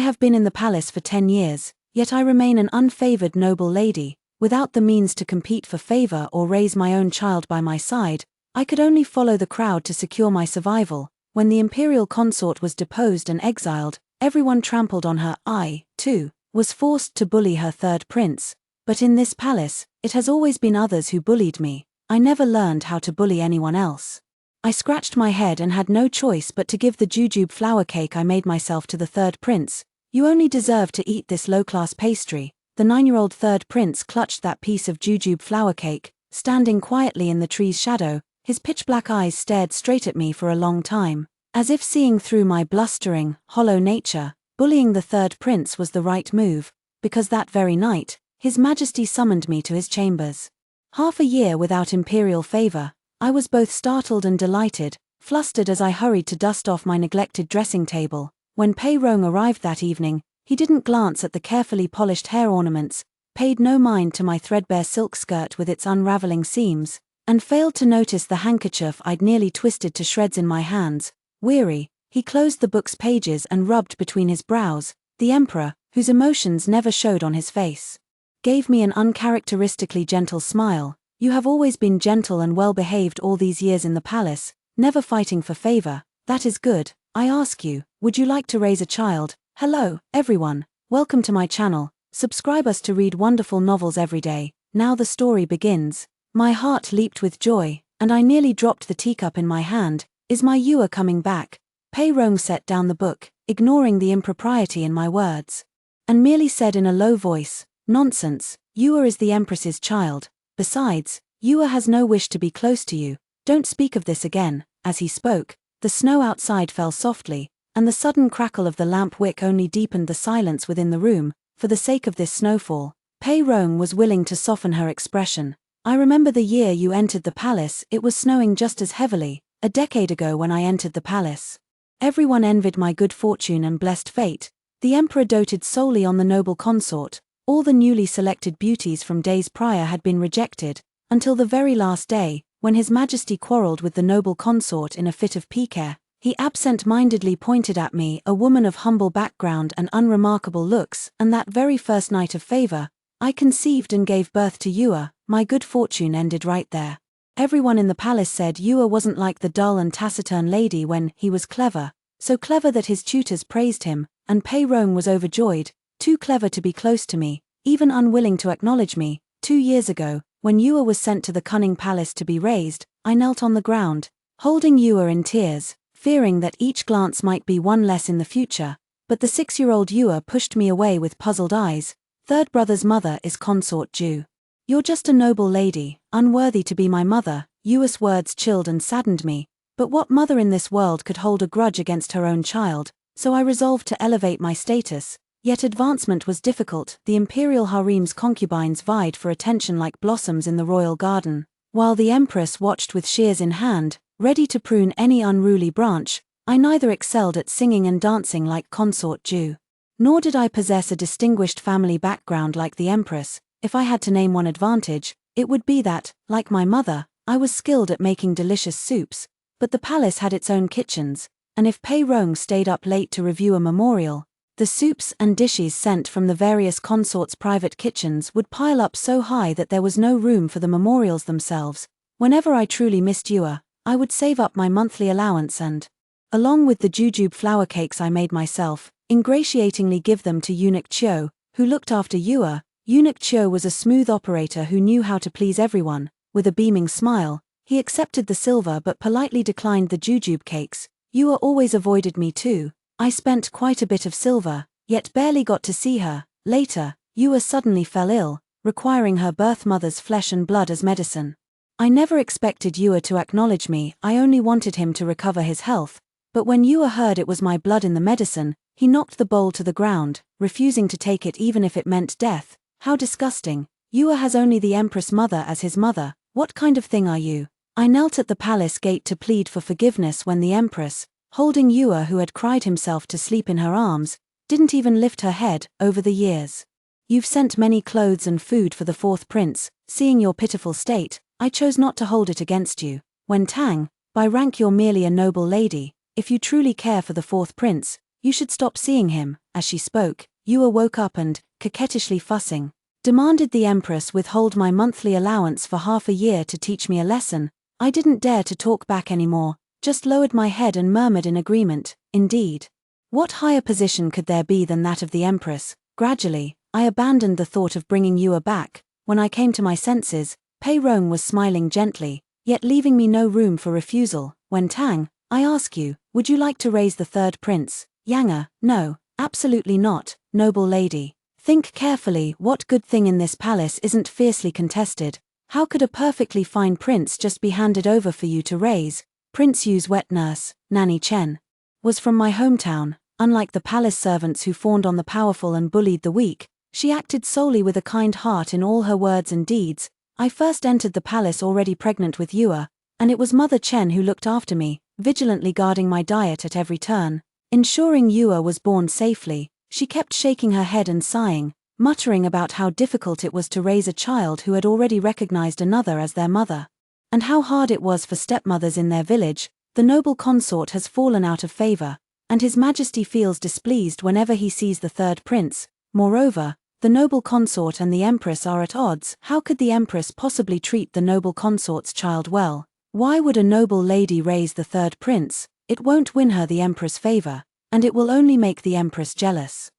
have been in the palace for 10 years, yet I remain an unfavored noble lady, without the means to compete for favor or raise my own child by my side. I could only follow the crowd to secure my survival. When the imperial consort was deposed and exiled, everyone trampled on her. I, too, was forced to bully her third prince. But in this palace, it has always been others who bullied me. I never learned how to bully anyone else. I scratched my head and had no choice but to give the jujube flour cake I made myself to the third prince. You only deserve to eat this low-class pastry. The 9-year-old third prince clutched that piece of jujube flour cake, standing quietly in the tree's shadow. His pitch-black eyes stared straight at me for a long time, as if seeing through my blustering, hollow nature. Bullying the third prince was the right move, because that very night, His Majesty summoned me to his chambers. Half a year without imperial favor, I was both startled and delighted, flustered as I hurried to dust off my neglected dressing table. When Pei Rong arrived that evening, he didn't glance at the carefully polished hair ornaments, paid no mind to my threadbare silk skirt with its unraveling seams, and failed to notice the handkerchief I'd nearly twisted to shreds in my hands. Weary, he closed the book's pages and rubbed between his brows. The emperor, whose emotions never showed on his face, gave me an uncharacteristically gentle smile. You have always been gentle and well-behaved all these years in the palace, never fighting for favor. That is good. I ask you, would you like to raise a child? Hello, everyone. Welcome to my channel. Subscribe us to read wonderful novels every day. Now the story begins. My heart leaped with joy, and I nearly dropped the teacup in my hand. Is my Yua coming back? Pei Rong set down the book, ignoring the impropriety in my words, and merely said in a low voice, "Nonsense, Yua is the Empress's child. Besides, Yua has no wish to be close to you. Don't speak of this again." As he spoke, the snow outside fell softly, and the sudden crackle of the lamp wick only deepened the silence within the room. For the sake of this snowfall, Pei Rong was willing to soften her expression. "I remember the year you entered the palace. It was snowing just as heavily, a decade ago when I entered the palace. Everyone envied my good fortune and blessed fate. The emperor doted solely on the noble consort. All the newly selected beauties from days prior had been rejected, until the very last day, when His Majesty quarreled with the noble consort in a fit of pique. He absent-mindedly pointed at me, a woman of humble background and unremarkable looks, and that very first night of favor, I conceived and gave birth to Yua. My good fortune ended right there. Everyone in the palace said Yua wasn't like the dull and taciturn lady when he was clever, so clever that his tutors praised him, and Pei Rong was overjoyed, too clever to be close to me, even unwilling to acknowledge me. 2 years ago, when Yua was sent to the cunning palace to be raised, I knelt on the ground, holding Yua in tears, fearing that each glance might be one less in the future, but the 6-year-old Yua pushed me away with puzzled eyes. Third brother's mother is consort Ju. You're just a noble lady, unworthy to be my mother. Yua's words chilled and saddened me, but what mother in this world could hold a grudge against her own child? So I resolved to elevate my status. Yet advancement was difficult. The imperial harem's concubines vied for attention like blossoms in the royal garden, while the empress watched with shears in hand, ready to prune any unruly branch. I neither excelled at singing and dancing like consort Ju, nor did I possess a distinguished family background like the empress. If I had to name one advantage, it would be that, like my mother, I was skilled at making delicious soups, but the palace had its own kitchens, and if Pei Rong stayed up late to review a memorial, the soups and dishes sent from the various consorts' private kitchens would pile up so high that there was no room for the memorials themselves. Whenever I truly missed Yua, I would save up my monthly allowance and, along with the jujube flour cakes I made myself, ingratiatingly give them to Eunuch Chio, who looked after Yua. Eunuch Chio was a smooth operator who knew how to please everyone. With a beaming smile, he accepted the silver but politely declined the jujube cakes. Yua always avoided me too. I spent quite a bit of silver, yet barely got to see her. Later, Yua suddenly fell ill, requiring her birth mother's flesh and blood as medicine. I never expected Yua to acknowledge me. I only wanted him to recover his health, but when Yua heard it was my blood in the medicine, he knocked the bowl to the ground, refusing to take it even if it meant death. How disgusting. Yua has only the Empress Mother as his mother. What kind of thing are you? I knelt at the palace gate to plead for forgiveness when the Empress, holding Yua who had cried himself to sleep in her arms, didn't even lift her head. Over the years, you've sent many clothes and food for the fourth prince. Seeing your pitiful state, I chose not to hold it against you. When Tang, by rank you're merely a noble lady. If you truly care for the fourth prince, You should stop seeing him." As she spoke, Yue woke up and, coquettishly fussing, demanded the empress withhold my monthly allowance for half a year to teach me a lesson. I didn't dare to talk back anymore, just lowered my head and murmured in agreement, "Indeed." What higher position could there be than that of the empress? Gradually, I abandoned the thought of bringing Yue back. When I came to my senses, Pei Rong was smiling gently, yet leaving me no room for refusal. "When Tang, I ask you, would you like to raise the third prince?" "Yang, no, absolutely not, noble lady. Think carefully, what good thing in this palace isn't fiercely contested? How could a perfectly fine prince just be handed over for you to raise?" Prince Yu's wet nurse, Nanny Chen, was from my hometown. Unlike the palace servants who fawned on the powerful and bullied the weak, she acted solely with a kind heart in all her words and deeds. I first entered the palace already pregnant with Yue, and it was Mother Chen who looked after me, vigilantly guarding my diet at every turn, ensuring Yue was born safely. She kept shaking her head and sighing, muttering about how difficult it was to raise a child who had already recognized another as their mother, and how hard it was for stepmothers in their village. "The noble consort has fallen out of favor, and His Majesty feels displeased whenever he sees the third prince. Moreover, the noble consort and the empress are at odds. How could the empress possibly treat the noble consort's child well? Why would a noble lady raise the third prince? It won't win her the emperor's favor, and it will only make the empress jealous.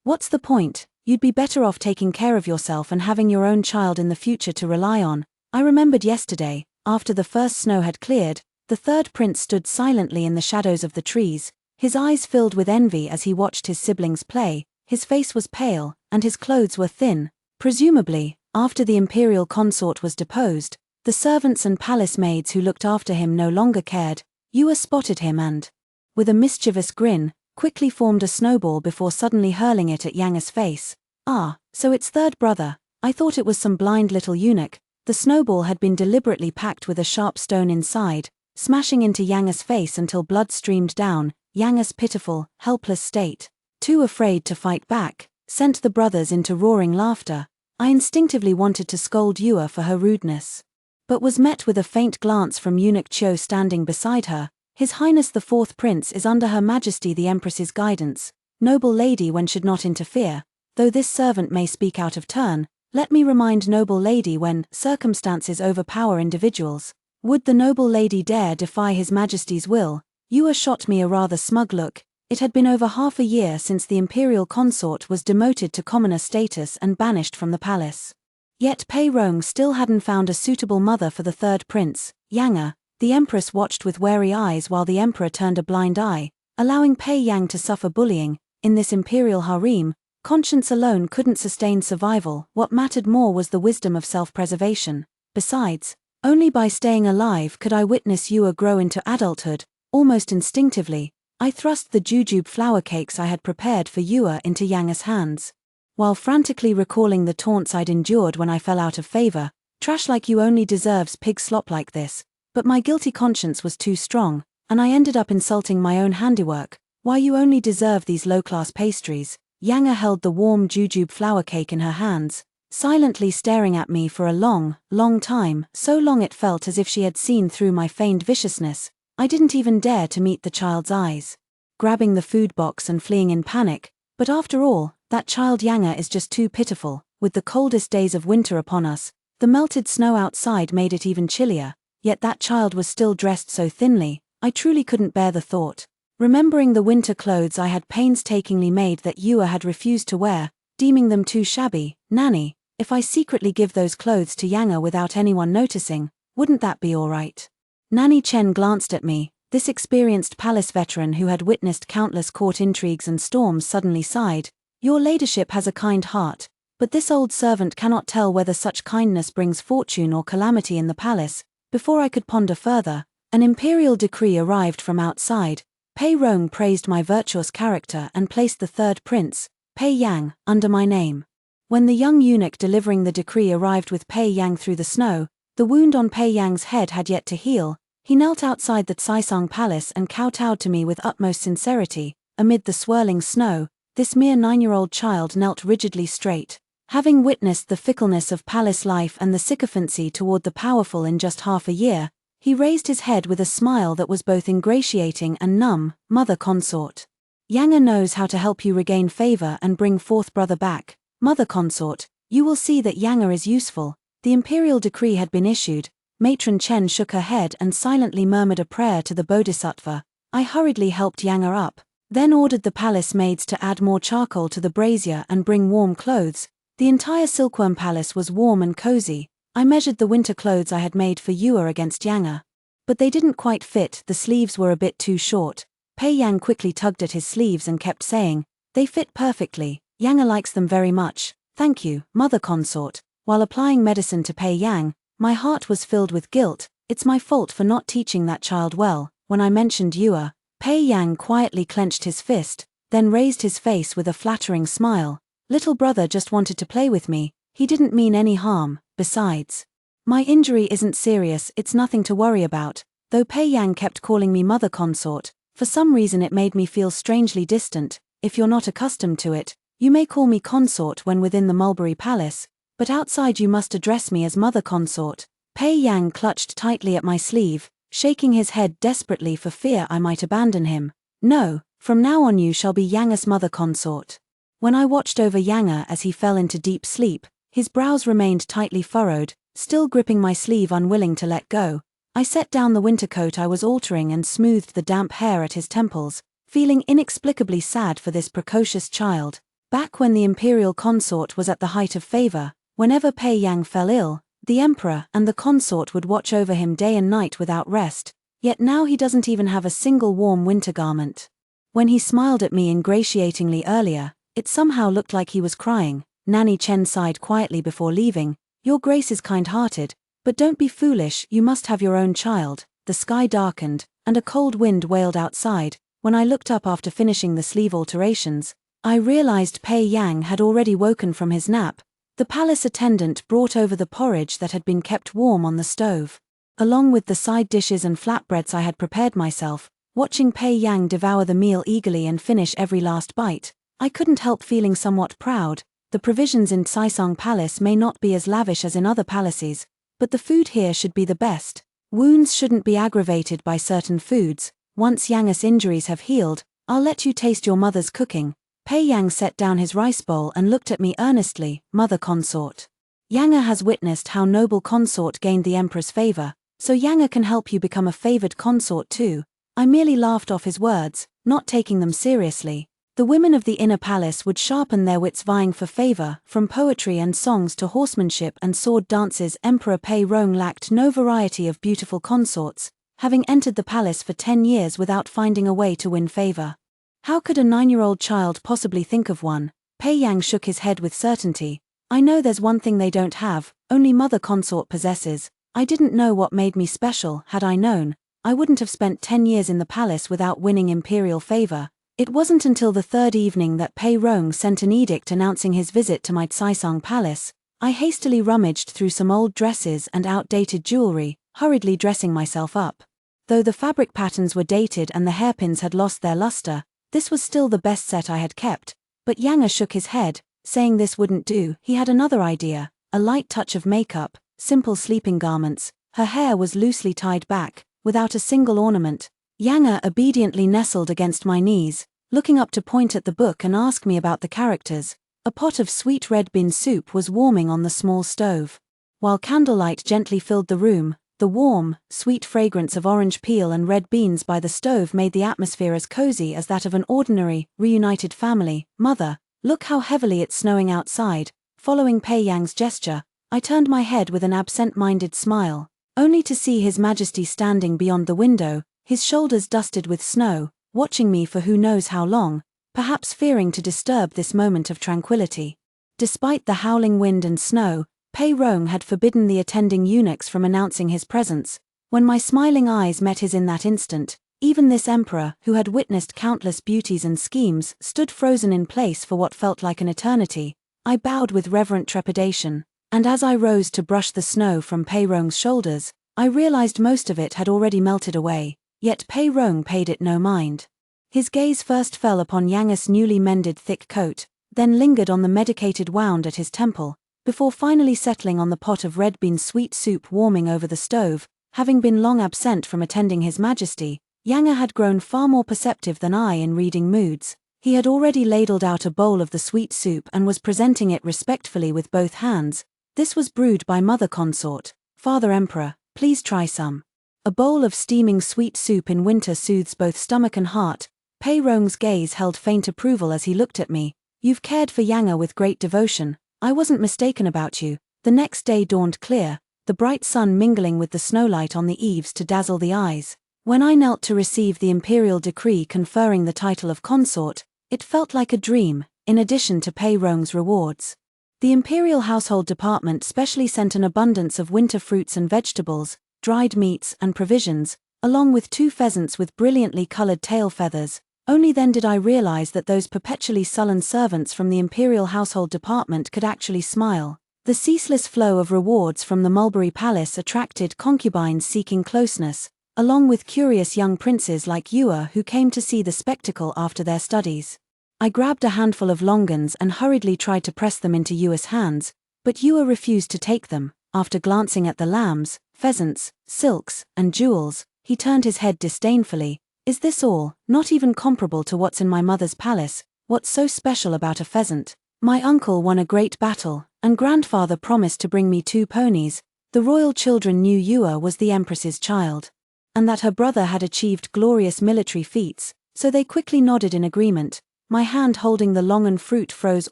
What's the point? You'd be better off taking care of yourself and having your own child in the future to rely on." I remembered yesterday, after the first snow had cleared, the third prince stood silently in the shadows of the trees, his eyes filled with envy as he watched his siblings play. His face was pale, and his clothes were thin. Presumably, after the imperial consort was deposed, the servants and palace maids who looked after him no longer cared. Yue spotted him and, with a mischievous grin, quickly formed a snowball before suddenly hurling it at Yang's face. "Ah, so it's third brother. I thought it was some blind little eunuch." The snowball had been deliberately packed with a sharp stone inside, smashing into Yang's face until blood streamed down. Yang's pitiful, helpless state, too afraid to fight back, sent the brothers into roaring laughter. I instinctively wanted to scold Yue for her rudeness, but was met with a faint glance from Eunuch Chiu standing beside her. "His Highness the Fourth Prince is under Her Majesty the Empress's guidance. Noble lady, one should not interfere. Though this servant may speak out of turn, let me remind noble lady when circumstances overpower individuals. Would the noble lady dare defy His Majesty's will?" Yue shot me a rather smug look. It had been over half a year since the imperial consort was demoted to commoner status and banished from the palace. Yet Pei Rong still hadn't found a suitable mother for the third prince. "Yang." The empress watched with wary eyes while the emperor turned a blind eye, allowing Pei Yang to suffer bullying. In this imperial harem, conscience alone couldn't sustain survival. What mattered more was the wisdom of self-preservation. Besides, only by staying alive could I witness Yue grow into adulthood. Almost instinctively, I thrust the jujube flour cakes I had prepared for Yue into Yang's hands, while frantically recalling the taunts I'd endured when I fell out of favor. "Trash like you only deserves pig slop like this." But my guilty conscience was too strong, and I ended up insulting my own handiwork. "Why, you only deserve these low-class pastries." Yang held the warm jujube flour cake in her hands, silently staring at me for a long, long time, so long it felt as if she had seen through my feigned viciousness. I didn't even dare to meet the child's eyes, grabbing the food box and fleeing in panic. But after all, that child Yang is just too pitiful. With the coldest days of winter upon us, the melted snow outside made it even chillier, yet that child was still dressed so thinly. I truly couldn't bear the thought. Remembering the winter clothes I had painstakingly made that Yue had refused to wear, deeming them too shabby. "Nanny, if I secretly give those clothes to Yang without anyone noticing, wouldn't that be all right?" Nanny Chen glanced at me. This experienced palace veteran who had witnessed countless court intrigues and storms suddenly sighed. "Your ladyship has a kind heart, but this old servant cannot tell whether such kindness brings fortune or calamity in the palace." Before I could ponder further, an imperial decree arrived from outside. Pei Rong praised my virtuous character and placed the third prince, Pei Yang, under my name. When the young eunuch delivering the decree arrived with Pei Yang through the snow, the wound on Pei Yang's head had yet to heal. He knelt outside the Caisang Palace and kowtowed to me with utmost sincerity. Amid the swirling snow, this mere 9-year-old child knelt rigidly straight. Having witnessed the fickleness of palace life and the sycophancy toward the powerful in just half a year, he raised his head with a smile that was both ingratiating and numb. "Mother consort, Yang knows how to help you regain favor and bring fourth brother back. Mother consort, you will see that Yang is useful. The imperial decree had been issued. Matron Chen shook her head and silently murmured a prayer to the Bodhisattva. I hurriedly helped Yang up, then ordered the palace maids to add more charcoal to the brazier and bring warm clothes. The entire silkworm palace was warm and cozy. I measured the winter clothes I had made for Yua against Yang. But they didn't quite fit, the sleeves were a bit too short. Pei Yang quickly tugged at his sleeves and kept saying, "They fit perfectly, Yang likes them very much, thank you, mother consort." While applying medicine to Pei Yang, my heart was filled with guilt. It's my fault for not teaching that child well. When I mentioned Yua, Pei Yang quietly clenched his fist, then raised his face with a flattering smile. Little brother just wanted to play with me, he didn't mean any harm, besides. My injury isn't serious, it's nothing to worry about. Though Pei Yang kept calling me mother consort, for some reason it made me feel strangely distant. If you're not accustomed to it, you may call me consort when within the Mulberry Palace, but outside you must address me as mother consort. Pei Yang clutched tightly at my sleeve, shaking his head desperately for fear I might abandon him. No, from now on you shall be Yang's mother consort. When I watched over Yang as he fell into deep sleep, his brows remained tightly furrowed, still gripping my sleeve unwilling to let go. I set down the winter coat I was altering and smoothed the damp hair at his temples, feeling inexplicably sad for this precocious child. Back when the imperial consort was at the height of favor, whenever Pei Yang fell ill, the emperor and the consort would watch over him day and night without rest, yet now he doesn't even have a single warm winter garment. When he smiled at me ingratiatingly earlier, it somehow looked like he was crying. Nanny Chen sighed quietly before leaving. Your Grace is kind-hearted, but don't be foolish, you must have your own child. The sky darkened, and a cold wind wailed outside. When I looked up after finishing the sleeve alterations, I realized Pei Yang had already woken from his nap. The palace attendant brought over the porridge that had been kept warm on the stove, along with the side dishes and flatbreads I had prepared myself. Watching Pei Yang devour the meal eagerly and finish every last bite, I couldn't help feeling somewhat proud. The provisions in Saisang Palace may not be as lavish as in other palaces, but the food here should be the best. Wounds shouldn't be aggravated by certain foods. Once Yang's injuries have healed, I'll let you taste your mother's cooking. Pei Yang set down his rice bowl and looked at me earnestly. Mother consort, Yang has witnessed how noble consort gained the emperor's favor, so Yang can help you become a favored consort too. I merely laughed off his words, not taking them seriously. The women of the inner palace would sharpen their wits vying for favor, from poetry and songs to horsemanship and sword dances. Emperor Pei Rong lacked no variety of beautiful consorts, having entered the palace for 10 years without finding a way to win favor. How could a 9-year-old child possibly think of one? Pei Yang shook his head with certainty. I know there's one thing they don't have, only mother consort possesses. I didn't know what made me special. Had I known, I wouldn't have spent 10 years in the palace without winning imperial favor. It wasn't until the third evening that Pei Rong sent an edict announcing his visit to my Saisang Palace. I hastily rummaged through some old dresses and outdated jewelry, hurriedly dressing myself up. Though the fabric patterns were dated and the hairpins had lost their luster, this was still the best set I had kept. But Yang shook his head, saying this wouldn't do. He had another idea, a light touch of makeup, simple sleeping garments. Her hair was loosely tied back, without a single ornament. Yang obediently nestled against my knees, looking up to point at the book and ask me about the characters. A pot of sweet red bean soup was warming on the small stove. While candlelight gently filled the room, the warm, sweet fragrance of orange peel and red beans by the stove made the atmosphere as cozy as that of an ordinary, reunited family. Mother, look how heavily it's snowing outside. Following Pei Yang's gesture, I turned my head with an absent-minded smile, only to see His Majesty standing beyond the window, his shoulders dusted with snow, watching me for who knows how long, perhaps fearing to disturb this moment of tranquility. Despite the howling wind and snow, Pei Rong had forbidden the attending eunuchs from announcing his presence. When my smiling eyes met his in that instant, even this emperor, who had witnessed countless beauties and schemes, stood frozen in place for what felt like an eternity. I bowed with reverent trepidation, and as I rose to brush the snow from Pei Rong's shoulders, I realized most of it had already melted away. Yet Pei Rong paid it no mind. His gaze first fell upon Yang's newly mended thick coat, then lingered on the medicated wound at his temple, before finally settling on the pot of red bean sweet soup warming over the stove. Having been long absent from attending His Majesty, Yang had grown far more perceptive than I in reading moods. He had already ladled out a bowl of the sweet soup and was presenting it respectfully with both hands. This was brewed by Mother Consort. Father Emperor, please try some. A bowl of steaming sweet soup in winter soothes both stomach and heart. Pei Rong's gaze held faint approval as he looked at me. You've cared for Yang with great devotion. I wasn't mistaken about you. The next day dawned clear, the bright sun mingling with the snowlight on the eaves to dazzle the eyes. When I knelt to receive the imperial decree conferring the title of consort, it felt like a dream, in addition to Pei Rong's rewards. The imperial household department specially sent an abundance of winter fruits and vegetables, dried meats and provisions, along with 2 pheasants with brilliantly colored tail feathers. Only then did I realize that those perpetually sullen servants from the imperial household department could actually smile. The ceaseless flow of rewards from the Mulberry Palace attracted concubines seeking closeness, along with curious young princes like Yue who came to see the spectacle after their studies. I grabbed a handful of longans and hurriedly tried to press them into Yue's hands, but Yue refused to take them. After glancing at the lambs, pheasants, silks, and jewels, he turned his head disdainfully. Is this all, not even comparable to what's in my mother's palace? What's so special about a pheasant? My uncle won a great battle, and grandfather promised to bring me 2 ponies. The royal children knew Yue was the empress's child, and that her brother had achieved glorious military feats, so they quickly nodded in agreement. My hand holding the longan fruit froze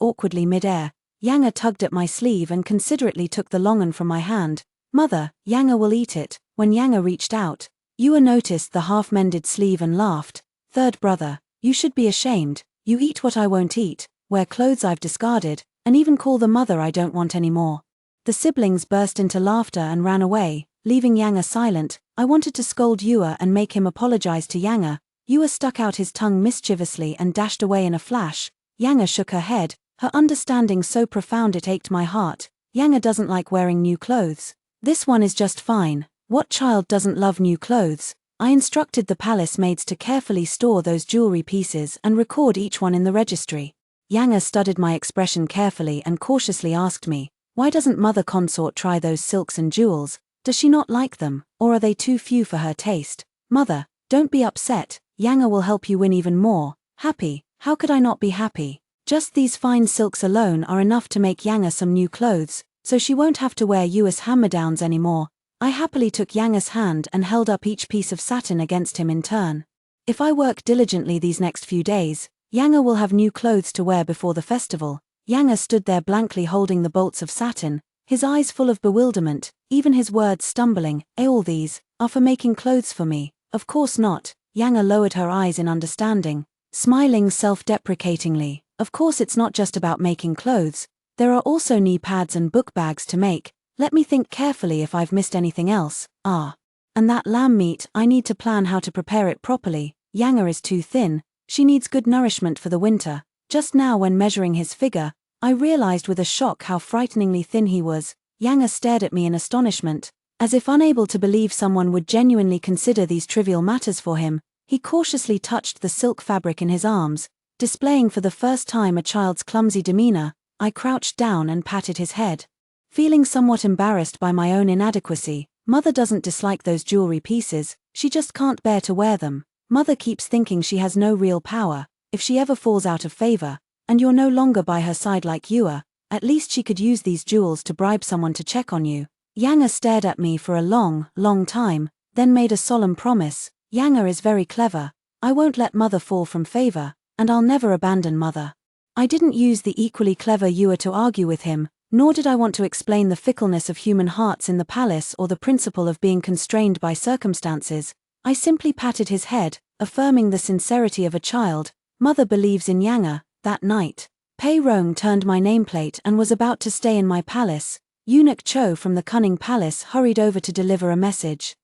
awkwardly mid-air. Yang tugged at my sleeve and considerately took the longan from my hand. Mother, Yang will eat it. When Yang reached out, Yue noticed the half-mended sleeve and laughed. Third brother, you should be ashamed. You eat what I won't eat, wear clothes I've discarded, and even call the mother I don't want anymore. The siblings burst into laughter and ran away, leaving Yang silent. I wanted to scold Yue and make him apologize to Yang. Yue stuck out his tongue mischievously and dashed away in a flash. Yang shook her head, her understanding so profound it ached my heart. Yang doesn't like wearing new clothes. This one is just fine. What child doesn't love new clothes? I instructed the palace maids to carefully store those jewelry pieces and record each one in the registry. Yang studied my expression carefully and cautiously asked me, why doesn't Mother Consort try those silks and jewels? Does she not like them, or are they too few for her taste? Mother, don't be upset. Yang will help you win even more. Happy? How could I not be happy? Just these fine silks alone are enough to make Yang some new clothes, so she won't have to wear Yue's hand-me-downs anymore. I happily took Yang's hand and held up each piece of satin against him in turn. If I work diligently these next few days, Yang will have new clothes to wear before the festival. Yang stood there blankly holding the bolts of satin, his eyes full of bewilderment, even his words stumbling. All these are for making clothes for me. Of course not. Yang lowered her eyes in understanding, smiling self-deprecatingly. Of course it's not just about making clothes. There are also knee pads and book bags to make. Let me think carefully if I've missed anything else. And that lamb meat, I need to plan how to prepare it properly. Yang is too thin. She needs good nourishment for the winter. Just now when measuring his figure, I realized with a shock how frighteningly thin he was. Yang stared at me in astonishment, as if unable to believe someone would genuinely consider these trivial matters for him. He cautiously touched the silk fabric in his arms, displaying for the first time a child's clumsy demeanor. I crouched down and patted his head, feeling somewhat embarrassed by my own inadequacy. Mother doesn't dislike those jewelry pieces, she just can't bear to wear them. Mother keeps thinking she has no real power. If she ever falls out of favor, and you're no longer by her side like Yue, at least she could use these jewels to bribe someone to check on you. Yang stared at me for a long time, then made a solemn promise. Yang is very clever. I won't let Mother fall from favor, and I'll never abandon Mother. I didn't use the equally clever Yue to argue with him, nor did I want to explain the fickleness of human hearts in the palace or the principle of being constrained by circumstances. I simply patted his head, affirming the sincerity of a child. Mother believes in Yang. That night, Pei Rong turned my nameplate and was about to stay in my palace. Eunuch Cho from the Cunning Palace hurried over to deliver a message.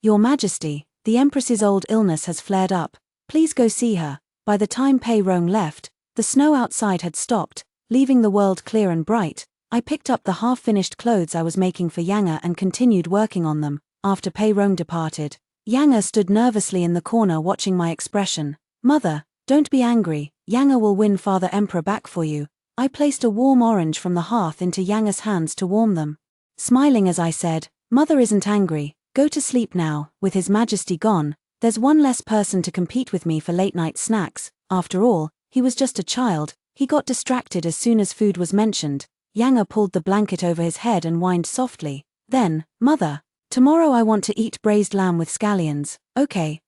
Your Majesty, the Empress's old illness has flared up. Please go see her. By the time Pei Rong left, the snow outside had stopped, leaving the world clear and bright. I picked up the half-finished clothes I was making for Yang and continued working on them. After Pei Rong departed, Yang stood nervously in the corner watching my expression. Mother, don't be angry. Yang will win Father Emperor back for you. I placed a warm orange from the hearth into Yang's hands to warm them, smiling as I said, Mother isn't angry. Go to sleep now. With His Majesty gone, There's one less person to compete with me for late-night snacks. After all, he was just a child. He got distracted as soon as food was mentioned. Yang pulled the blanket over his head and whined softly. Then, Mother, tomorrow I want to eat braised lamb with scallions. Okay.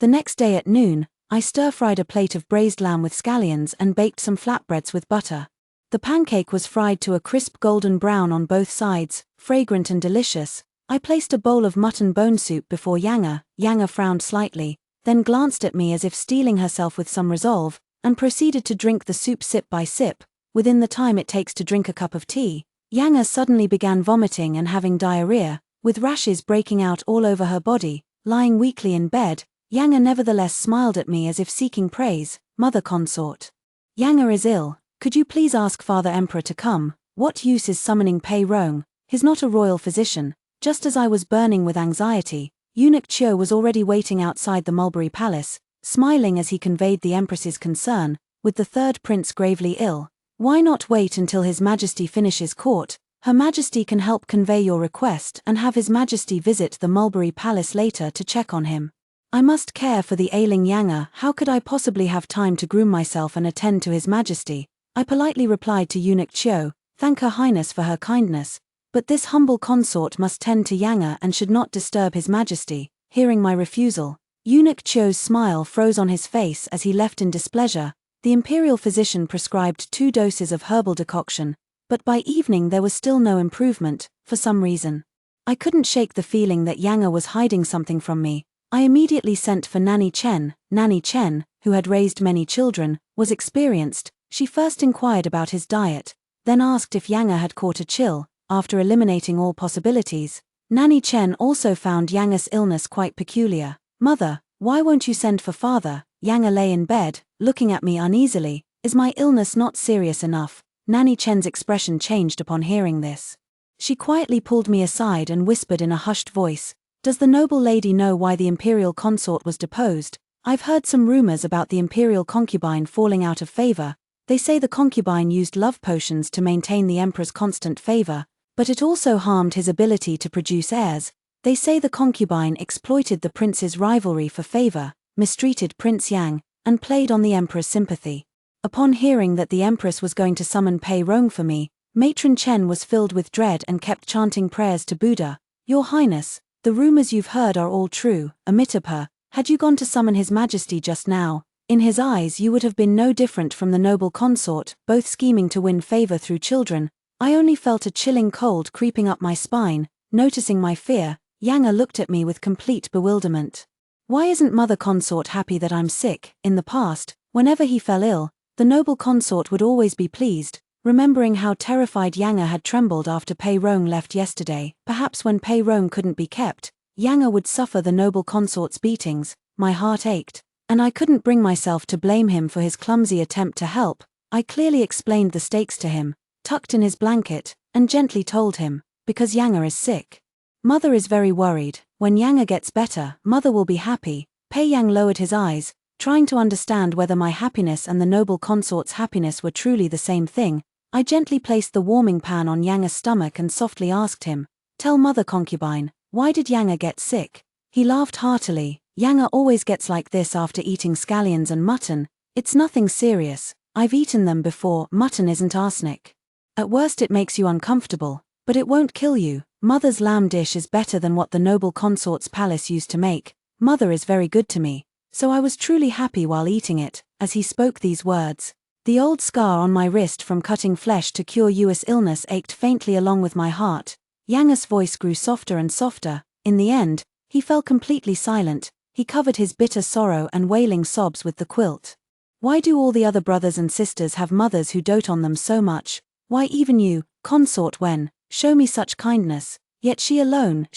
The next day at noon, I stir-fried a plate of braised lamb with scallions and baked some flatbreads with butter. The pancake was fried to a crisp golden brown on both sides, fragrant and delicious. I placed a bowl of mutton bone soup before Yang. Yang frowned slightly, then glanced at me as if steeling herself with some resolve, and proceeded to drink the soup sip by sip. Within the time it takes to drink a cup of tea, Yang suddenly began vomiting and having diarrhea, with rashes breaking out all over her body. Lying weakly in bed, Yang nevertheless smiled at me as if seeking praise. Mother consort. Yang is ill. Could you please ask Father Emperor to come? What use is summoning Pei Rong? He's not a royal physician. Just as I was burning with anxiety, Eunuch Chiu was already waiting outside the Mulberry Palace, smiling as he conveyed the Empress's concern. With the third prince gravely ill, why not wait until His Majesty finishes court? Her Majesty can help convey your request and have His Majesty visit the Mulberry Palace later to check on him. I must care for the ailing Yang. How could I possibly have time to groom myself and attend to His Majesty? I politely replied to Eunuch Chiu, thank Her Highness for her kindness, but this humble consort must tend to Yang and should not disturb His Majesty. Hearing my refusal, Eunuch Chiu's smile froze on his face as he left in displeasure. The imperial physician prescribed 2 doses of herbal decoction, but by evening there was still no improvement, for some reason. I couldn't shake the feeling that Yang was hiding something from me. I immediately sent for Nanny Chen. Nanny Chen, who had raised many children, was experienced. She first inquired about his diet, then asked if Yang had caught a chill. After eliminating all possibilities, Nanny Chen also found Yang's illness quite peculiar. Mother, why won't you send for Father? Yang lay in bed, looking at me uneasily. Is my illness not serious enough? Nanny Chen's expression changed upon hearing this. She quietly pulled me aside and whispered in a hushed voice, does the noble lady know why the imperial consort was deposed? I've heard some rumors about the imperial concubine falling out of favor. They say the concubine used love potions to maintain the emperor's constant favor, but it also harmed his ability to produce heirs. They say the concubine exploited the prince's rivalry for favor, mistreated Prince Yang, and played on the emperor's sympathy. Upon hearing that the empress was going to summon Pei Rong for me, Matron Chen was filled with dread and kept chanting prayers to Buddha. Your Highness, the rumors you've heard are all true. Amitabha, had you gone to summon His Majesty just now, in his eyes you would have been no different from the noble consort, both scheming to win favor through children. I only felt a chilling cold creeping up my spine. Noticing my fear, Yang looked at me with complete bewilderment. Why isn't Mother Consort happy that I'm sick? In the past, whenever he fell ill, the noble consort would always be pleased, remembering how terrified Yang had trembled after Pei Rong left yesterday. Perhaps when Pei Rong couldn't be kept, Yang would suffer the noble consort's beatings. My heart ached, and I couldn't bring myself to blame him for his clumsy attempt to help. I clearly explained the stakes to him, tucked in his blanket, and gently told him, because Yang is sick. Mother is very worried. When Yang gets better, Mother will be happy. Pei Yang lowered his eyes, trying to understand whether my happiness and the noble consort's happiness were truly the same thing. I gently placed the warming pan on Yang's stomach and softly asked him, tell Mother Concubine, why did Yang get sick? He laughed heartily. Yang always gets like this after eating scallions and mutton. It's nothing serious. I've eaten them before. Mutton isn't arsenic. At worst it makes you uncomfortable, but it won't kill you. Mother's lamb dish is better than what the noble consort's palace used to make. Mother is very good to me, so I was truly happy while eating it. As he spoke these words, the old scar on my wrist from cutting flesh to cure Yu's illness ached faintly along with my heart. Yang's voice grew softer and softer. In the end, he fell completely silent. He covered his bitter sorrow and wailing sobs with the quilt. Why do all the other brothers and sisters have mothers who dote on them so much? Why even you, consort Wen, show me such kindness? Yet she alone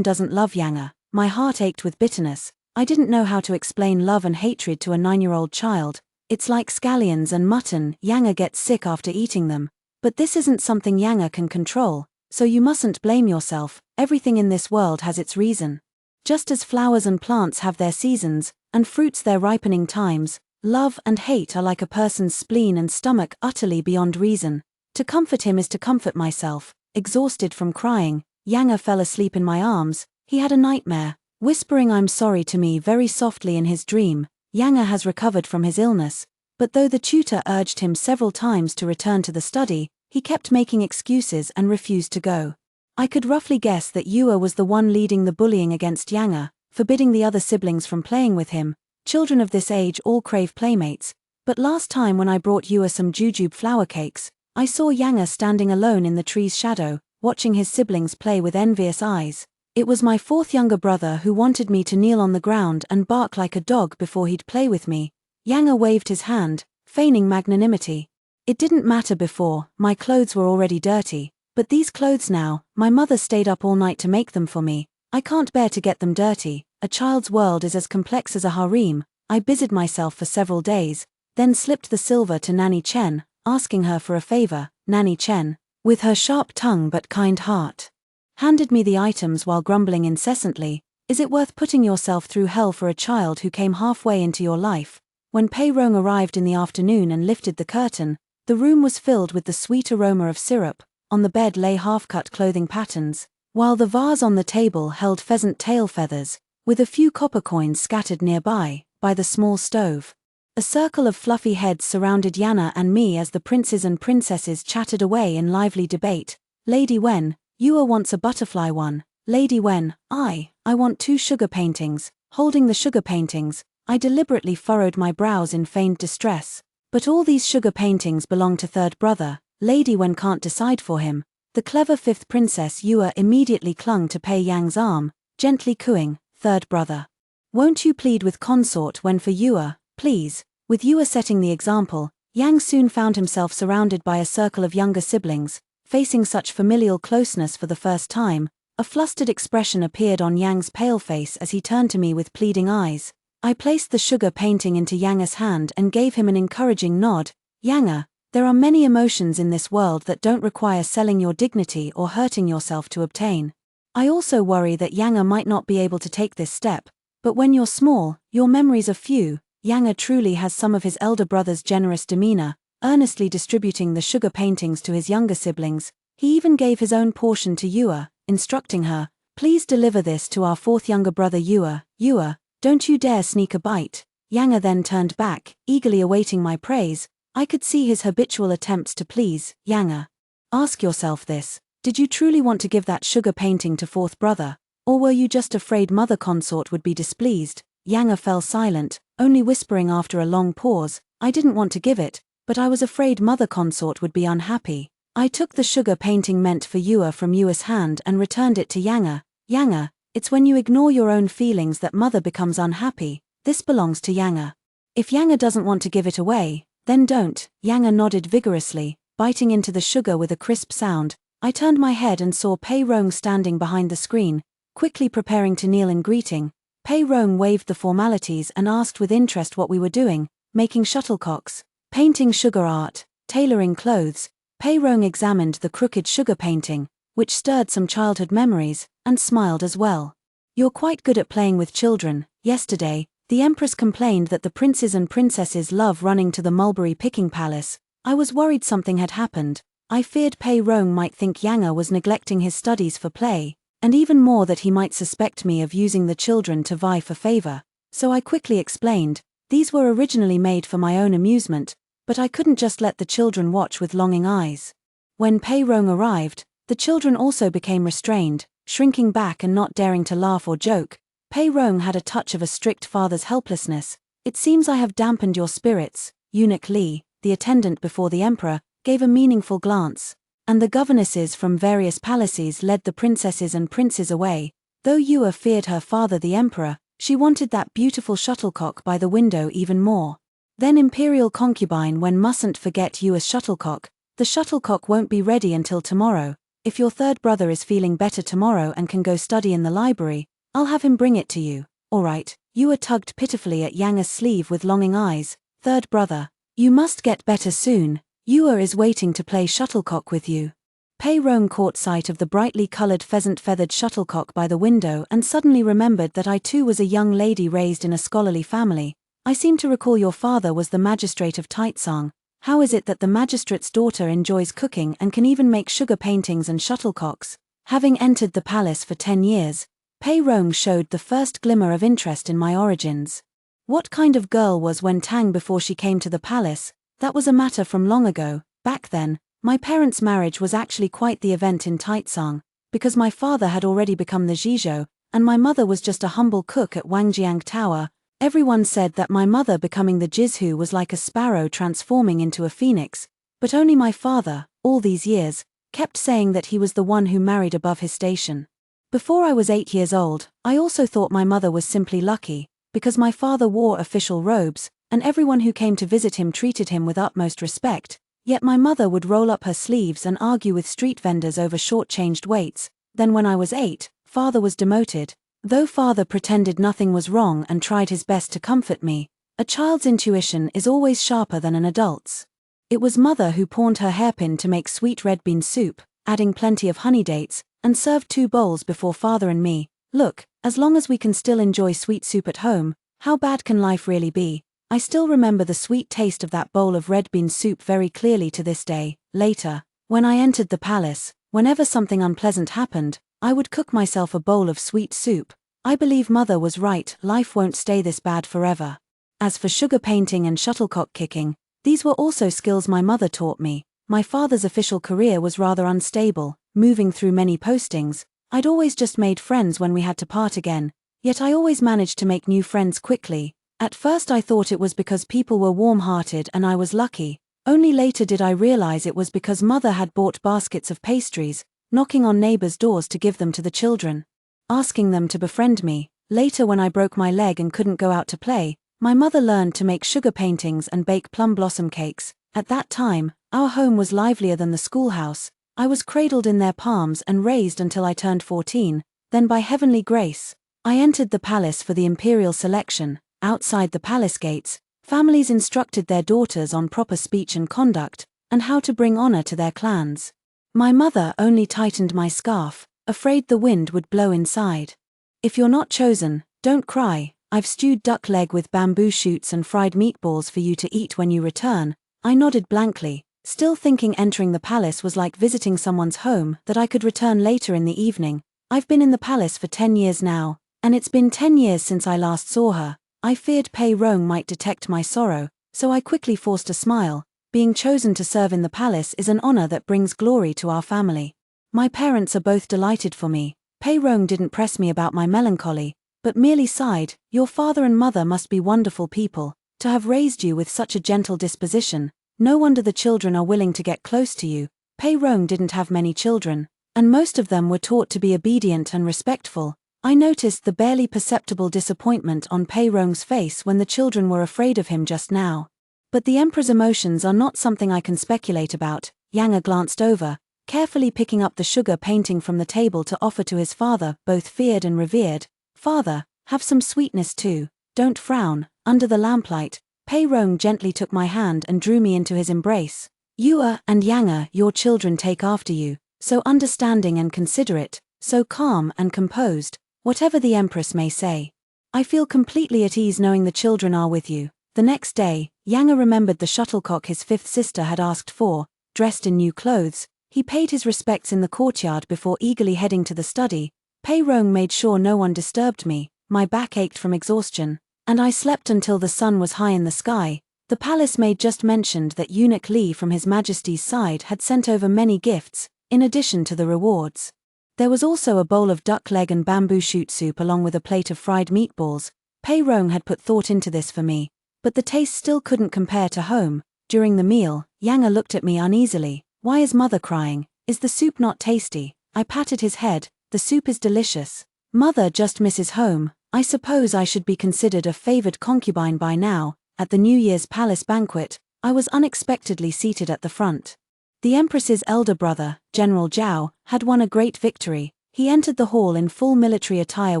doesn't love Yang. My heart ached with bitterness. I didn't know how to explain love and hatred to a 9-year-old child. It's like scallions and mutton. Yang gets sick after eating them. But this isn't something Yang can control, so you mustn't blame yourself. Everything in this world has its reason. Just as flowers and plants have their seasons, and fruits their ripening times, love and hate are like a person's spleen and stomach, utterly beyond reason. To comfort him is to comfort myself. Exhausted from crying, Yang fell asleep in my arms. He had a nightmare. whispering "I'm sorry" to me very softly in his dream. Yang has recovered from his illness, but though the tutor urged him several times to return to the study, he kept making excuses and refused to go. I could roughly guess that Yue was the one leading the bullying against Yang, forbidding the other siblings from playing with him. Children of this age all crave playmates, but last time when I brought Yue some jujube flower cakes, I saw Yang standing alone in the tree's shadow, watching his siblings play with envious eyes. It was my fourth younger brother who wanted me to kneel on the ground and bark like a dog before he'd play with me. Yang waved his hand, feigning magnanimity. It didn't matter before, my clothes were already dirty, but these clothes now, my mother stayed up all night to make them for me. I can't bear to get them dirty. A child's world is as complex as a harem. I busied myself for several days, then slipped the silver to Nanny Chen, asking her for a favor. Nanny Chen, with her sharp tongue but kind heart, handed me the items while grumbling incessantly. Is it worth putting yourself through hell for a child who came halfway into your life? When Pei Rong arrived in the afternoon and lifted the curtain, the room was filled with the sweet aroma of syrup. On the bed lay half-cut clothing patterns, while the vase on the table held pheasant tail feathers, with a few copper coins scattered nearby, by the small stove. A circle of fluffy heads surrounded Yana and me as the princes and princesses chattered away in lively debate. Lady Wen, Yue wants a butterfly one. Lady Wen, I want 2 sugar paintings. Holding the sugar paintings, I deliberately furrowed my brows in feigned distress. But all these sugar paintings belong to third brother. Lady Wen can't decide for him. The clever fifth princess Yue immediately clung to Pei Yang's arm, gently cooing, third brother, won't you plead with consort Wen for Yue, please? With Yue setting the example, Yang soon found himself surrounded by a circle of younger siblings, facing such familial closeness for the first time. A flustered expression appeared on Yang's pale face as he turned to me with pleading eyes. I placed the sugar painting into Yang's hand and gave him an encouraging nod. Yang, there are many emotions in this world that don't require selling your dignity or hurting yourself to obtain. I also worry that Yang might not be able to take this step, but when you're small, your memories are few. Yang truly has some of his elder brother's generous demeanor, earnestly distributing the sugar paintings to his younger siblings. He even gave his own portion to Yue, instructing her, please deliver this to our fourth younger brother Yue. Yue, don't you dare sneak a bite. Yang then turned back, eagerly awaiting my praise. I could see his habitual attempts to please. Yang, ask yourself this. Did you truly want to give that sugar painting to fourth brother? Or were you just afraid mother consort would be displeased? Yang fell silent, only whispering after a long pause, I didn't want to give it, but I was afraid mother consort would be unhappy. I took the sugar painting meant for Yue from Yue's hand and returned it to Yang. Yang, it's when you ignore your own feelings that mother becomes unhappy. This belongs to Yang. If Yang doesn't want to give it away, then don't. Yang nodded vigorously, biting into the sugar with a crisp sound. I turned my head and saw Pei Rong standing behind the screen, quickly preparing to kneel in greeting. Pei Rong waved the formalities and asked with interest what we were doing. Making shuttlecocks, painting sugar art, tailoring clothes. Pei Rong examined the crooked sugar painting, which stirred some childhood memories, and smiled as well. You're quite good at playing with children. Yesterday, the Empress complained that the princes and princesses love running to the mulberry picking palace. I was worried something had happened. I feared Pei Rong might think Yang was neglecting his studies for play, and even more that he might suspect me of using the children to vie for favor. So I quickly explained, these were originally made for my own amusement, but I couldn't just let the children watch with longing eyes. When Pei Rong arrived, the children also became restrained, shrinking back and not daring to laugh or joke. Pei Rong had a touch of a strict father's helplessness. It seems I have dampened your spirits. Eunuch Li, the attendant before the emperor, gave a meaningful glance, and the governesses from various palaces led the princesses and princes away. Though Yue feared her father the emperor, she wanted that beautiful shuttlecock by the window even more. Then imperial concubine Wen mustn't forget Yue's shuttlecock. The shuttlecock won't be ready until tomorrow. If your third brother is feeling better tomorrow and can go study in the library, I'll have him bring it to you. All right. Yue tugged pitifully at Yang's sleeve with longing eyes. Third brother, you must get better soon. Yue is waiting to play shuttlecock with you. Pei Rong caught sight of the brightly colored pheasant-feathered shuttlecock by the window and suddenly remembered that I too was a young lady raised in a scholarly family. I seem to recall your father was the magistrate of Taitsang. How is it that the magistrate's daughter enjoys cooking and can even make sugar paintings and shuttlecocks? Having entered the palace for 10 years, Pei Rong showed the first glimmer of interest in my origins. What kind of girl was Wen Tang before she came to the palace? That was a matter from long ago. Back then, my parents' marriage was actually quite the event in Taizong, because my father had already become the Zhizhou, and my mother was just a humble cook at Wangjiang Tower. Everyone said that my mother becoming the Jizhu was like a sparrow transforming into a phoenix, but only my father, all these years, kept saying that he was the one who married above his station. Before I was 8 years old, I also thought my mother was simply lucky, because my father wore official robes, and everyone who came to visit him treated him with utmost respect, yet my mother would roll up her sleeves and argue with street vendors over short-changed weights. Then when I was 8, father was demoted. Though father pretended nothing was wrong and tried his best to comfort me, a child's intuition is always sharper than an adult's. It was mother who pawned her hairpin to make sweet red bean soup, adding plenty of honey dates, and served 2 bowls before father and me. Look, as long as we can still enjoy sweet soup at home, how bad can life really be? I still remember the sweet taste of that bowl of red bean soup very clearly to this day. Later, when I entered the palace, whenever something unpleasant happened, I would cook myself a bowl of sweet soup. I believe mother was right, life won't stay this bad forever. As for sugar painting and shuttlecock kicking, these were also skills my mother taught me. My father's official career was rather unstable, moving through many postings. I'd always just made friends when we had to part again, yet I always managed to make new friends quickly. At first I thought it was because people were warm-hearted and I was lucky. Only later did I realize it was because mother had bought baskets of pastries, knocking on neighbors' doors to give them to the children, asking them to befriend me. Later when I broke my leg and couldn't go out to play, my mother learned to make sugar paintings and bake plum blossom cakes. At that time, our home was livelier than the schoolhouse. I was cradled in their palms and raised until I turned 14, then by heavenly grace, I entered the palace for the imperial selection. Outside the palace gates, families instructed their daughters on proper speech and conduct, and how to bring honor to their clans. My mother only tightened my scarf, afraid the wind would blow inside. If you're not chosen, don't cry, I've stewed duck leg with bamboo shoots and fried meatballs for you to eat when you return. I nodded blankly, still thinking entering the palace was like visiting someone's home that I could return later in the evening. I've been in the palace for 10 years now, and it's been 10 years since I last saw her. I feared Pei Rong might detect my sorrow, so I quickly forced a smile. Being chosen to serve in the palace is an honor that brings glory to our family. My parents are both delighted for me. Pei Rong didn't press me about my melancholy, but merely sighed. Your father and mother must be wonderful people, to have raised you with such a gentle disposition. No wonder the children are willing to get close to you. Pei Rong didn't have many children, and most of them were taught to be obedient and respectful. I noticed the barely perceptible disappointment on Pei Rong's face when the children were afraid of him just now. But the emperor's emotions are not something I can speculate about. Yang glanced over, carefully picking up the sugar painting from the table to offer to his father, both feared and revered. Father, have some sweetness too, don't frown. Under the lamplight, Pei Rong gently took my hand and drew me into his embrace. You and Yang, your children take after you, so understanding and considerate, so calm and composed. Whatever the empress may say, I feel completely at ease knowing the children are with you. The next day, Yang remembered the shuttlecock his 5th sister had asked for. Dressed in new clothes, he paid his respects in the courtyard before eagerly heading to the study. Pei Rong made sure no one disturbed me. My back ached from exhaustion, and I slept until the sun was high in the sky. The palace maid just mentioned that Eunuch Li from His Majesty's side had sent over many gifts, in addition to the rewards. There was also a bowl of duck leg and bamboo shoot soup along with a plate of fried meatballs. Pei Rong had put thought into this for me, but the taste still couldn't compare to home. During the meal, Yang looked at me uneasily. Why is mother crying? Is the soup not tasty? I patted his head. The soup is delicious. Mother just misses home. I suppose I should be considered a favored concubine by now. At the New Year's palace banquet, I was unexpectedly seated at the front. The Empress's elder brother, General Zhao, had won a great victory. He entered the hall in full military attire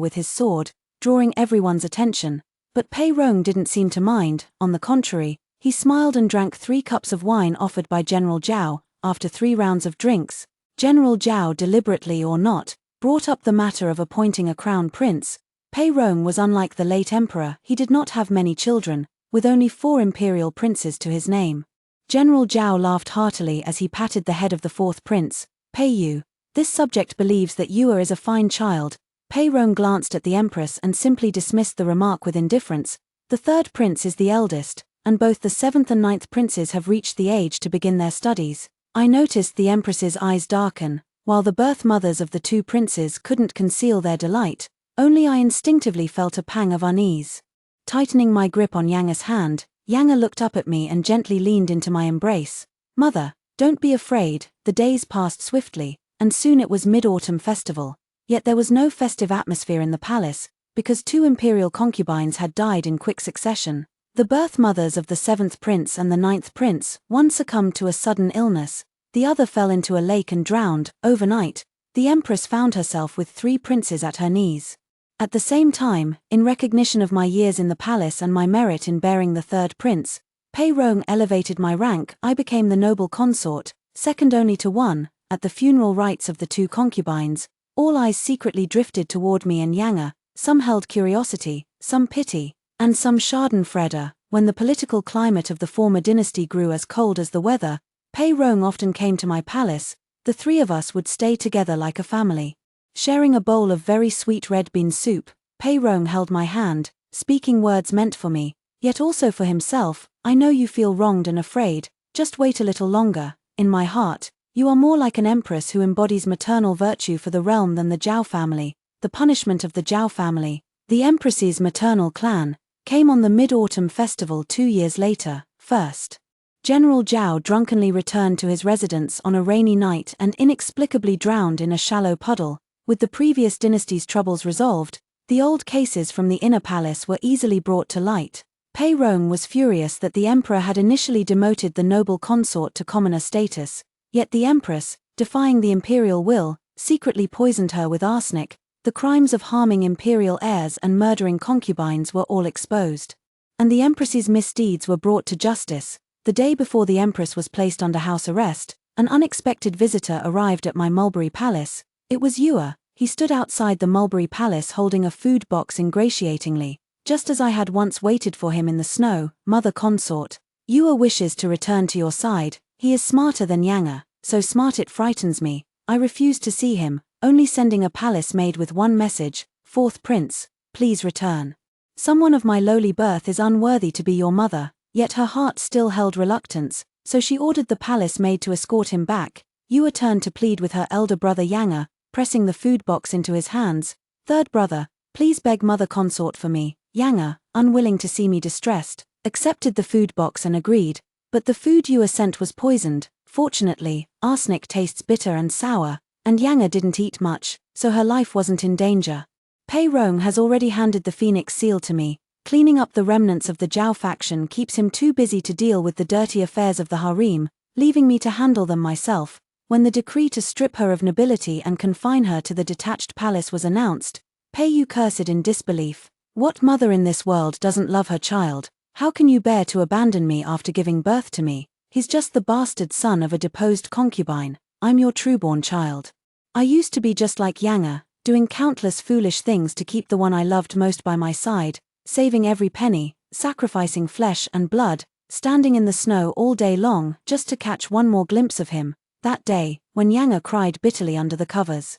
with his sword, drawing everyone's attention. But Pei Rong didn't seem to mind. On the contrary, he smiled and drank 3 cups of wine offered by General Zhao. After 3 rounds of drinks, General Zhao, deliberately or not, brought up the matter of appointing a crown prince. Pei Rong was unlike the late emperor. He did not have many children, with only 4 imperial princes to his name. General Zhao laughed heartily as he patted the head of the 4th prince. Pei Yu, this subject believes that Yu is a fine child. Pei Rong glanced at the empress and simply dismissed the remark with indifference. The third prince is the eldest, and both the seventh and ninth princes have reached the age to begin their studies. I noticed the empress's eyes darken, while the birth mothers of the two princes couldn't conceal their delight. Only I instinctively felt a pang of unease. Tightening my grip on Yanga's hand, Yanga looked up at me and gently leaned into my embrace. Mother, don't be afraid. The days passed swiftly, and soon it was Mid-Autumn Festival. Yet there was no festive atmosphere in the palace, because two imperial concubines had died in quick succession. The birth mothers of the seventh prince and the ninth prince, one succumbed to a sudden illness, the other fell into a lake and drowned. Overnight, the empress found herself with three princes at her knees. At the same time, in recognition of my years in the palace and my merit in bearing the third prince, Pei Rong elevated my rank. I became the noble consort, second only to one. At the funeral rites of the two concubines, all eyes secretly drifted toward me and Yanga. Some held curiosity, some pity, and some schadenfreude. When the political climate of the former dynasty grew as cold as the weather, Pei Rong often came to my palace. The three of us would stay together like a family. Sharing a bowl of very sweet red bean soup, Pei Rong held my hand, speaking words meant for me, yet also for himself. I know you feel wronged and afraid, just wait a little longer. In my heart, you are more like an empress who embodies maternal virtue for the realm than the Zhao family. The punishment of the Zhao family, the empress's maternal clan, came on the Mid-Autumn Festival 2 years later. First, General Zhao drunkenly returned to his residence on a rainy night and inexplicably drowned in a shallow puddle. With the previous dynasty's troubles resolved, the old cases from the inner palace were easily brought to light. Pei Rong was furious that the emperor had initially demoted the noble consort to commoner status, yet the empress, defying the imperial will, secretly poisoned her with arsenic. The crimes of harming imperial heirs and murdering concubines were all exposed. And the empress's misdeeds were brought to justice. The day before the empress was placed under house arrest, an unexpected visitor arrived at my Mulberry Palace. It was Yua. He stood outside the Mulberry Palace holding a food box ingratiatingly, just as I had once waited for him in the snow. Mother consort, Yua wishes to return to your side. He is smarter than Yanga, so smart it frightens me. I refuse to see him, only sending a palace maid with one message: fourth prince, please return. Someone of my lowly birth is unworthy to be your mother. Yet her heart still held reluctance, so she ordered the palace maid to escort him back. Yua turned to plead with her elder brother Yanga, pressing the food box into his hands. Third brother, please beg mother consort for me. Yanga, unwilling to see me distressed, accepted the food box and agreed, but the food Yua sent was poisoned. Fortunately, arsenic tastes bitter and sour, and Yanga didn't eat much, so her life wasn't in danger. Pei Rong has already handed the Phoenix Seal to me. Cleaning up the remnants of the Zhao faction keeps him too busy to deal with the dirty affairs of the harem, leaving me to handle them myself. When the decree to strip her of nobility and confine her to the detached palace was announced, Pei Yu cursed in disbelief. What mother in this world doesn't love her child? How can you bear to abandon me after giving birth to me? He's just the bastard son of a deposed concubine. I'm your trueborn child. I used to be just like Yanga, doing countless foolish things to keep the one I loved most by my side, saving every penny, sacrificing flesh and blood, standing in the snow all day long just to catch one more glimpse of him. That day, when Yanga cried bitterly under the covers,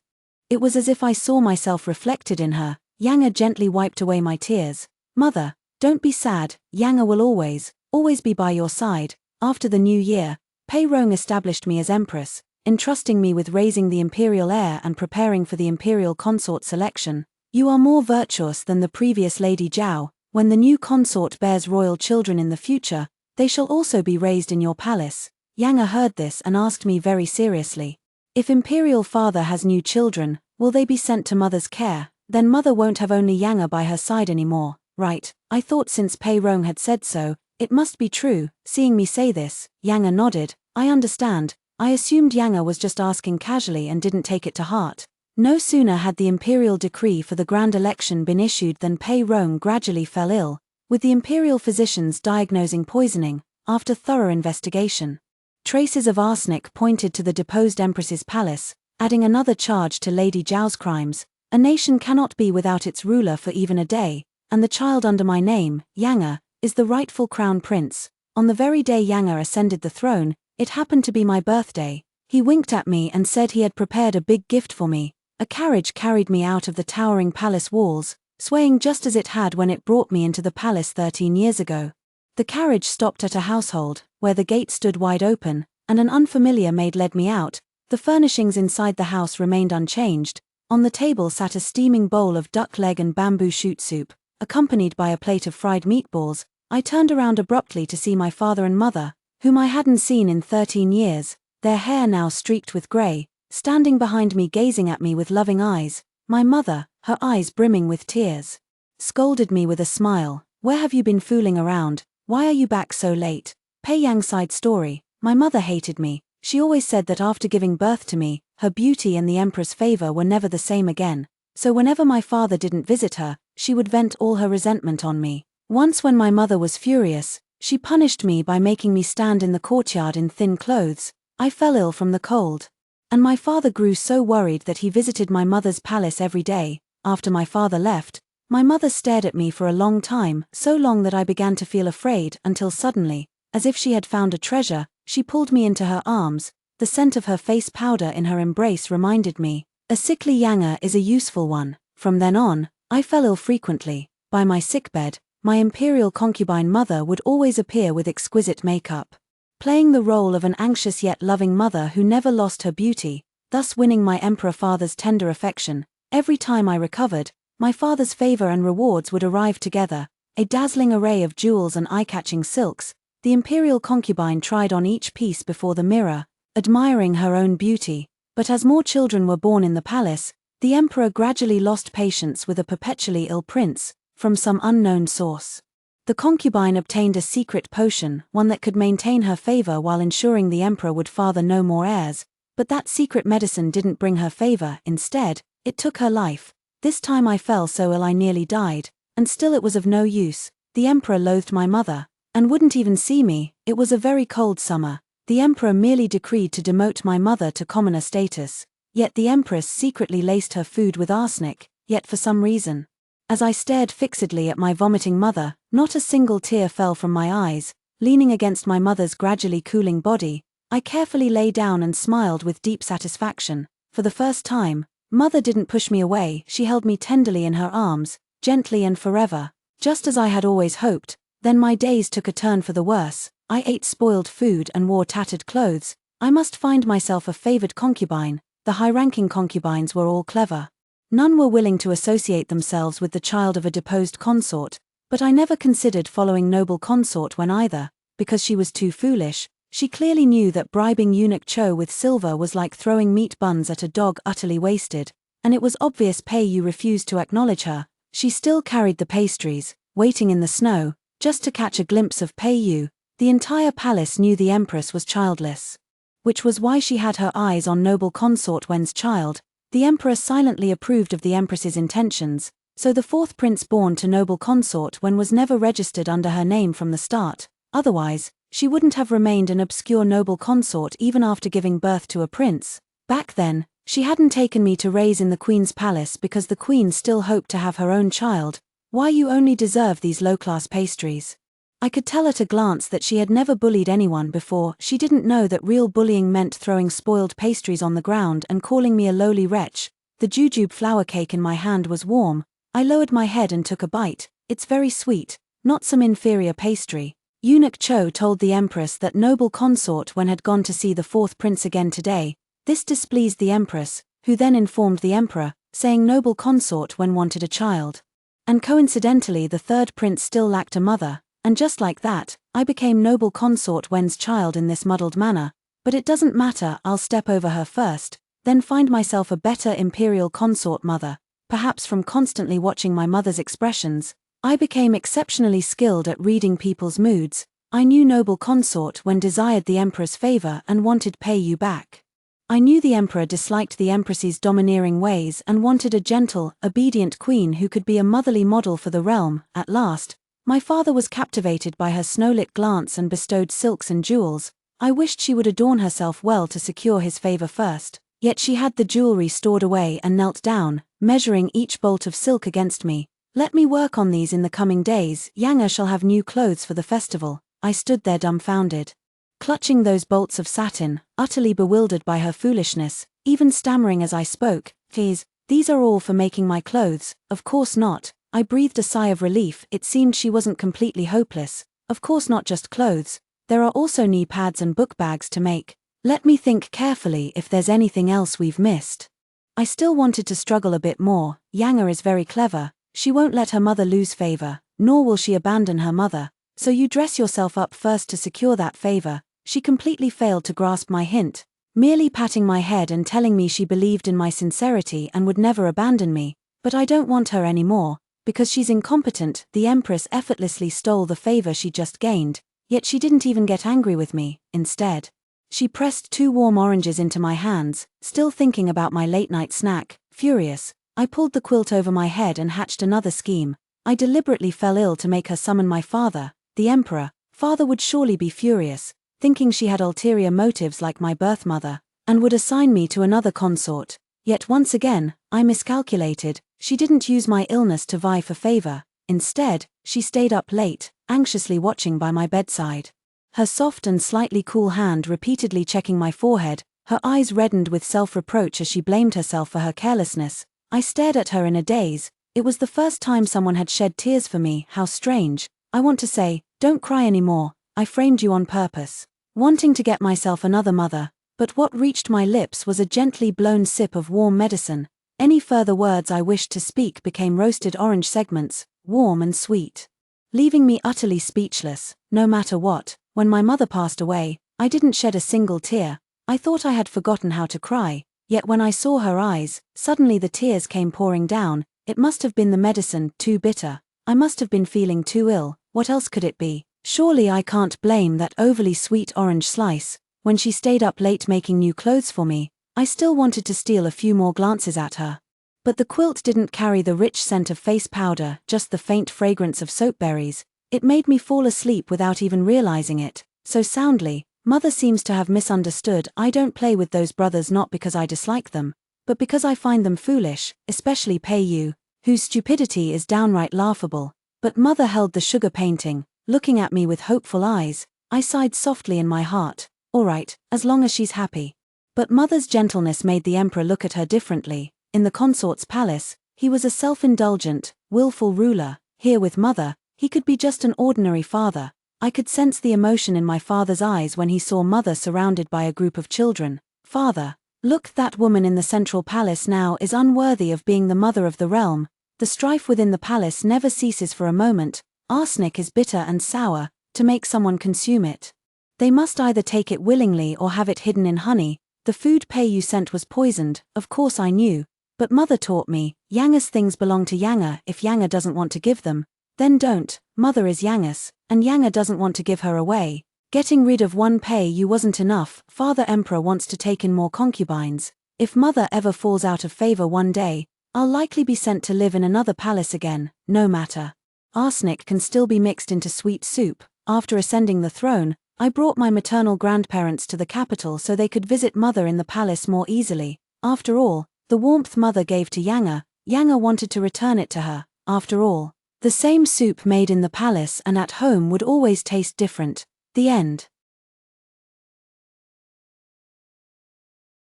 it was as if I saw myself reflected in her. Yanga gently wiped away my tears. Mother, don't be sad. Yanga will always be by your side. After the new year, Pei Rong established me as empress, entrusting me with raising the imperial heir and preparing for the imperial consort selection. You are more virtuous than the previous Lady Zhao. When the new consort bears royal children in the future, they shall also be raised in your palace. Yanga heard this and asked me very seriously, if imperial father has new children, will they be sent to mother's care? Then mother won't have only Yanga by her side anymore, right? I thought since Pei Rong had said so, it must be true. Seeing me say this, Yanga nodded. I understand. I assumed Yanga was just asking casually and didn't take it to heart. No sooner had the imperial decree for the grand election been issued than Pei Rong gradually fell ill, with the imperial physicians diagnosing poisoning. After thorough investigation, traces of arsenic pointed to the deposed empress's palace, adding another charge to Lady Zhao's crimes. A nation cannot be without its ruler for even a day, and the child under my name, Yanga, is the rightful crown prince. On the very day Yanga ascended the throne, it happened to be my birthday. He winked at me and said he had prepared a big gift for me, A carriage carried me out of the towering palace walls, swaying just as it had when it brought me into the palace 13 years ago. The carriage stopped at a household, where the gate stood wide open, and an unfamiliar maid led me out. The furnishings inside the house remained unchanged. On the table sat a steaming bowl of duck leg and bamboo shoot soup, accompanied by a plate of fried meatballs. I turned around abruptly to see my father and mother, whom I hadn't seen in 13 years, their hair now streaked with grey, standing behind me gazing at me with loving eyes. My mother, her eyes brimming with tears, scolded me with a smile. "Where have you been fooling around? Why are you back so late?" Pei Yang side story. My mother hated me. She always said that after giving birth to me, her beauty and the emperor's favor were never the same again. So whenever my father didn't visit her, she would vent all her resentment on me. Once when my mother was furious, she punished me by making me stand in the courtyard in thin clothes. I fell ill from the cold. And my father grew so worried that he visited my mother's palace every day. After my father left, my mother stared at me for a long time, so long that I began to feel afraid until suddenly, as if she had found a treasure, she pulled me into her arms. The scent of her face powder in her embrace reminded me, a sickly Yanga is a useful one. From then on, I fell ill frequently. By my sickbed, my imperial concubine mother would always appear with exquisite makeup, playing the role of an anxious yet loving mother who never lost her beauty, thus winning my emperor father's tender affection. Every time I recovered, my father's favor and rewards would arrive together, a dazzling array of jewels and eye-catching silks. The imperial concubine tried on each piece before the mirror, admiring her own beauty. But as more children were born in the palace, the emperor gradually lost patience with a perpetually ill prince, from some unknown source. The concubine obtained a secret potion, one that could maintain her favor while ensuring the emperor would father no more heirs. But that secret medicine didn't bring her favor. Instead, it took her life. This time I fell so ill I nearly died, and still it was of no use. The emperor loathed my mother, and wouldn't even see me. It was a very cold summer. The emperor merely decreed to demote my mother to commoner status. Yet the empress secretly laced her food with arsenic. Yet for some reason, as I stared fixedly at my vomiting mother, not a single tear fell from my eyes. Leaning against my mother's gradually cooling body, I carefully lay down and smiled with deep satisfaction. For the first time, mother didn't push me away. She held me tenderly in her arms, gently and forever, just as I had always hoped. Then my days took a turn for the worse. I ate spoiled food and wore tattered clothes. I must find myself a favored concubine. The high-ranking concubines were all clever. None were willing to associate themselves with the child of a deposed consort, but I never considered following noble consort when either, because she was too foolish. She clearly knew that bribing eunuch Cho with silver was like throwing meat buns at a dog utterly wasted, and it was obvious Pei Yu refused to acknowledge her. She still carried the pastries, waiting in the snow, just to catch a glimpse of Pei Yu. The entire palace knew the empress was childless, which was why she had her eyes on noble consort Wen's child. The emperor silently approved of the empress's intentions, so the fourth prince born to noble consort Wen was never registered under her name from the start. Otherwise, she wouldn't have remained an obscure noble consort even after giving birth to a prince. Back then, she hadn't taken me to raise in the queen's palace because the queen still hoped to have her own child. "Why, you only deserve these low-class pastries." I could tell at a glance that she had never bullied anyone before. She didn't know that real bullying meant throwing spoiled pastries on the ground and calling me a lowly wretch. The jujube flour cake in my hand was warm. I lowered my head and took a bite. It's very sweet, not some inferior pastry. Eunuch Cho told the empress that noble consort Wen had gone to see the fourth prince again today. This displeased the empress, who then informed the emperor, saying noble consort Wen wanted a child. And coincidentally the third prince still lacked a mother. And just like that, I became noble consort Wen's child in this muddled manner. But it doesn't matter, I'll step over her first, then find myself a better imperial consort mother. Perhaps from constantly watching my mother's expressions, I became exceptionally skilled at reading people's moods. I knew noble consort Wen desired the emperor's favor and wanted Pei Yu back. I knew the emperor disliked the empress's domineering ways and wanted a gentle, obedient queen who could be a motherly model for the realm. At last, my father was captivated by her snow-lit glance and bestowed silks and jewels. I wished she would adorn herself well to secure his favor first. Yet she had the jewelry stored away and knelt down, measuring each bolt of silk against me. "Let me work on these in the coming days. Yanga shall have new clothes for the festival." I stood there dumbfounded, clutching those bolts of satin, utterly bewildered by her foolishness, even stammering as I spoke. "Please, These are all for making my clothes. Of course not. I breathed a sigh of relief. It seemed she wasn't completely hopeless. Of course not just clothes. There are also knee pads and book bags to make. Let me think carefully if there's anything else we've missed. I still wanted to struggle a bit more. Yanga is very clever. She won't let her mother lose favor, nor will she abandon her mother. So you dress yourself up first to secure that favor. She completely failed to grasp my hint, merely patting my head and telling me she believed in my sincerity and would never abandon me. But I don't want her anymore, because she's incompetent. The Empress effortlessly stole the favor she just gained, yet she didn't even get angry with me. Instead, she pressed 2 warm oranges into my hands. Still thinking about my late-night snack, furious, I pulled the quilt over my head and hatched another scheme. I deliberately fell ill to make her summon my father, the Emperor. Father would surely be furious, thinking she had ulterior motives like my birth mother, and would assign me to another consort. Yet once again, I miscalculated. She didn't use my illness to vie for favor. Instead, she stayed up late, anxiously watching by my bedside. Her soft and slightly cool hand repeatedly checking my forehead, her eyes reddened with self-reproach as she blamed herself for her carelessness. I stared at her in a daze. It was the first time someone had shed tears for me. How strange. I want to say, don't cry anymore. I framed you on purpose, wanting to get myself another mother, but what reached my lips was a gently blown sip of warm medicine. Any further words I wished to speak became roasted orange segments, warm and sweet, leaving me utterly speechless. No matter what, when my mother passed away, I didn't shed a single tear. I thought I had forgotten how to cry, yet when I saw her eyes, suddenly the tears came pouring down. It must have been the medicine, too bitter. I must have been feeling too ill. What else could it be? Surely I can't blame that overly sweet orange slice. When she stayed up late making new clothes for me, I still wanted to steal a few more glances at her. But the quilt didn't carry the rich scent of face powder, just the faint fragrance of soap berries. It made me fall asleep without even realizing it, so soundly. Mother seems to have misunderstood. I don't play with those brothers not because I dislike them, but because I find them foolish, especially Pei Yu, whose stupidity is downright laughable. But mother held the sugar painting, looking at me with hopeful eyes. I sighed softly in my heart. All right, as long as she's happy. But mother's gentleness made the emperor look at her differently. In the consort's palace, he was a self-indulgent, willful ruler. Here with mother, he could be just an ordinary father. I could sense the emotion in my father's eyes when he saw mother surrounded by a group of children. Father, look, that woman in the central palace now is unworthy of being the mother of the realm. The strife within the palace never ceases for a moment. Arsenic is bitter and sour. To make someone consume it, they must either take it willingly or have it hidden in honey. The food Pei Yu sent was poisoned. Of course I knew, but mother taught me, Yanga's things belong to Yanga. If Yanga doesn't want to give them, then don't. Mother is Yanga's, and Yanga doesn't want to give her away. Getting rid of one Pei Yu wasn't enough. Father Emperor wants to take in more concubines. If mother ever falls out of favor one day, I'll likely be sent to live in another palace again. No matter. Arsenic can still be mixed into sweet soup. After ascending the throne, I brought my maternal grandparents to the capital so they could visit mother in the palace more easily. After all, the warmth mother gave to Yanga, Yanga wanted to return it to her. After all, the same soup made in the palace and at home would always taste different. The end.